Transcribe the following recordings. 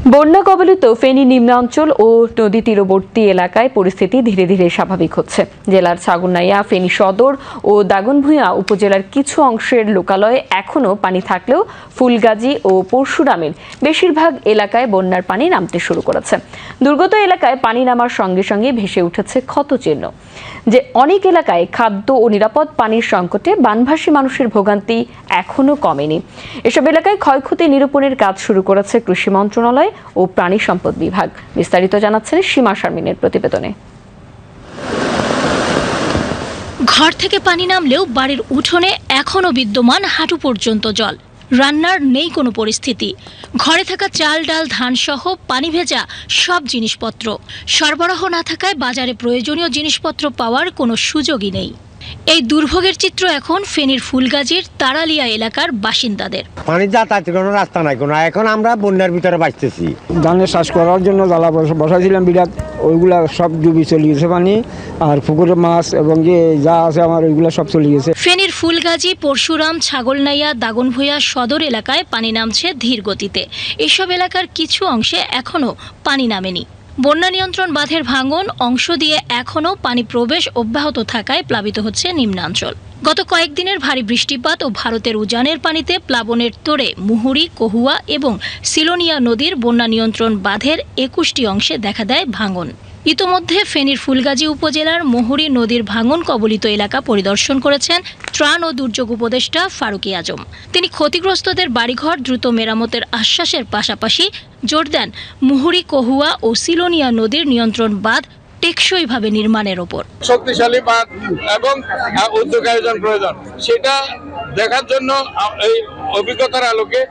বন্যা কবলিত ফেনী নিম্নাঞ্চল ও নদী তীরবর্তী এলাকায় পরিস্থিতি ধীরে ধীরে স্বাভাবিক হচ্ছে। জেলার ছাগলনাইয়া, ফেনী সদর ও দাগনভূঞা উপজেলার কিছু অংশের লোকালয়ে এখনও পানি থাকলেও ফুলগাজী ও পরশুরামের বেশিরভাগ এলাকায় বন্যার পানি নামতে শুরু করেছে। দুর্গত এলাকায় পানি নামার সঙ্গে সঙ্গে ভেসে উঠেছে ক্ষতচিহ্ন। যে অনেক এলাকায় খাদ্য ও নিরাপদ পানির সংকটে বানভাসী মানুষের ভোগান্তি এখনও কমেনি। এসব এলাকায় ক্ষয়ক্ষতি নিরূপণের কাজ শুরু করেছে কৃষি মন্ত্রণালয় ও প্রাণী সম্পদ বিভাগ। বিস্তারিত জানাচ্ছেন সীমা শারমিনের প্রতিবেদনে। ঘর থেকে পানি নামলেও বাড়ির উঠোনে এখনও বিদ্যমান হাঁটু পর্যন্ত জল। রান্নার নেই কোনো পরিস্থিতি। ঘরে থাকা চাল, ডাল, ধান সহ পানি ভেজা সব জিনিসপত্র সরবরাহ না থাকায় বাজারে প্রয়োজনীয় জিনিসপত্র পাওয়ার কোনো সুযোগই নেই। এই দুর্ভোগের চিত্র এখন ফেনীর ফুলগাজীর তারালিয়া এলাকার বাসিন্দাদের। পানি যাতায়াতের কোনো রাস্তা নাই কোনো, এখন আমরা বন্যার ভিতরে বাঁচতেছি। ধানের চাষ করার জন্য জ্বালা বসাইছিলাম বিরাট, ওইগুলা সব ডুবি চলে গেছে পানি, আর পুকুরের মাছ এবং যে যা আছে আমার ওইগুলা সব চলে গেছে। ফেনীর ফুলগাজী, পরশুরাম, ছাগলনাইয়া, দাগনভূঞা সদর এলাকায় পানি নামছে ধীর গতিতে। এসব এলাকার কিছু অংশে এখনও পানি নামেনি। বন্যা নিয়ন্ত্রণ বাঁধের ভাঙন অংশ দিয়ে এখনও পানি প্রবেশ অব্যাহত থাকায় প্লাবিত হচ্ছে নিম্নাঞ্চল। গত কয়েকদিনের ভারী বৃষ্টিপাত ও ভারতের উজানের পানিতে প্লাবনের তোড়ে মুহুরী, কহুয়া এবং সিলোনিয়া নদীর বন্যা নিয়ন্ত্রণ বাঁধের 21টি অংশে দেখা দেয় ভাঙন। ইতোমধ্যে ফেনীর ফুলগাজী উপজেলার মুহুরী নদীর ভাঙন কবলিত এলাকা পরিদর্শন করেছেন ত্রাণ ও দুর্যোগ উপদেষ্টা ফারুকী আজম। তিনি ক্ষতিগ্রস্তদের বাড়িঘর দ্রুত মেরামতের আশ্বাসের পাশাপাশি জোর দেন মুহুরী, কহুয়া ও সিলোনিয়া নদীর নিয়ন্ত্রণ বাঁধ টেকসইভাবে নির্মাণের ওপর। শক্তিশালী বাঁধ এবং উদ্যোগ আয়োজন প্রয়োজন, সেটা দেখার জন্য এই অভিজ্ঞতার আলোকে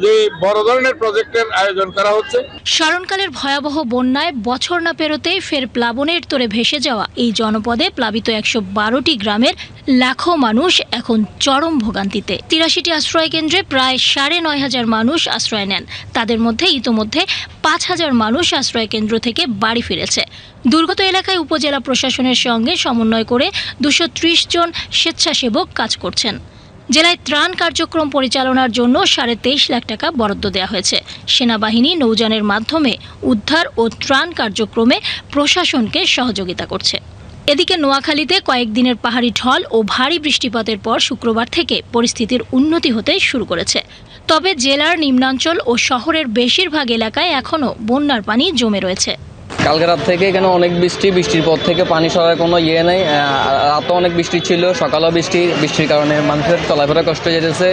যে বড় ধরনের প্রজেক্টের আয়োজন করা হচ্ছে। স্মরণকালের ভয়াবহ বন্যায় বছর না পেরোতেই ফের প্লাবনের তোড়ে ভেসে যাওয়া এই জনপদে প্লাবিত 112টি গ্রামের লাখো মানুষ এখন চরম ভোগান্তিতে। 83টি আশ্রয় কেন্দ্রে প্রায় 9,500 মানুষ আশ্রয় নেন। তাদের মধ্যে ইতোমধ্যে 5,000 মানুষ আশ্রয় কেন্দ্র থেকে বাড়ি ফিরেছে। দুর্গত এলাকায় উপজেলা প্রশাসনের সঙ্গে সমন্বয় করে 230 জন স্বেচ্ছাসেবক কাজ করছেন। জেলায় ত্রাণ কার্যক্রম পরিচালনার জন্য 23.5 লাখ টাকা বরাদ্দ দেওয়া হয়েছে। সেনাবাহিনী নৌযানের মাধ্যমে উদ্ধার ও ত্রাণ কার্যক্রমে প্রশাসনকে সহযোগিতা করছে। এদিকে নোয়াখালীতে কয়েকদিনের পাহাড়ি ঢল ও ভারী বৃষ্টিপাতের পর শুক্রবার থেকে পরিস্থিতির উন্নতি হতে শুরু করেছে। তবে জেলার নিম্নাঞ্চল ও শহরের বেশিরভাগ এলাকায় এখনও বন্যার পানি জমে রয়েছে। কালকে রাত থেকে এখানে অনেক বৃষ্টির পর থেকে পানি সরার কোনো নেই। রাতও অনেক বৃষ্টি ছিল, সকালেও বৃষ্টির কারণে মানুষের চলাফেরা কষ্ট যেতেছে।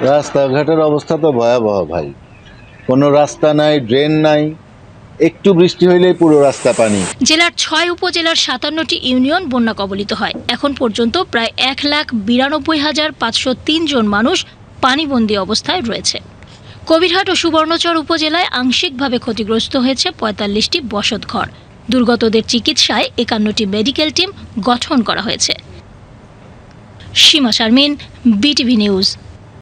রাস্তাঘাটের অবস্থা তো ভয়াবহ ভাই, কোনো রাস্তা নাই, ড্রেন নাই, একটু বৃষ্টি হইলেই পুরো রাস্তা পানি। জেলার 6 উপজেলার 57টি ইউনিয়ন বন্যা কবলিত হয়। এখন পর্যন্ত প্রায় 1,92,503 জন মানুষ পানিবন্দী অবস্থায় রয়েছে। কবিরহাট ও সুবর্ণচর উপজেলায় আংশিকভাবে ক্ষতিগ্রস্ত হয়েছে 45টি বসতঘর। দুর্গতদের চিকিৎসায় 51টি মেডিকেল টিম গঠন করা হয়েছে। সীমা শারমিন, বিটিভি নিউজ।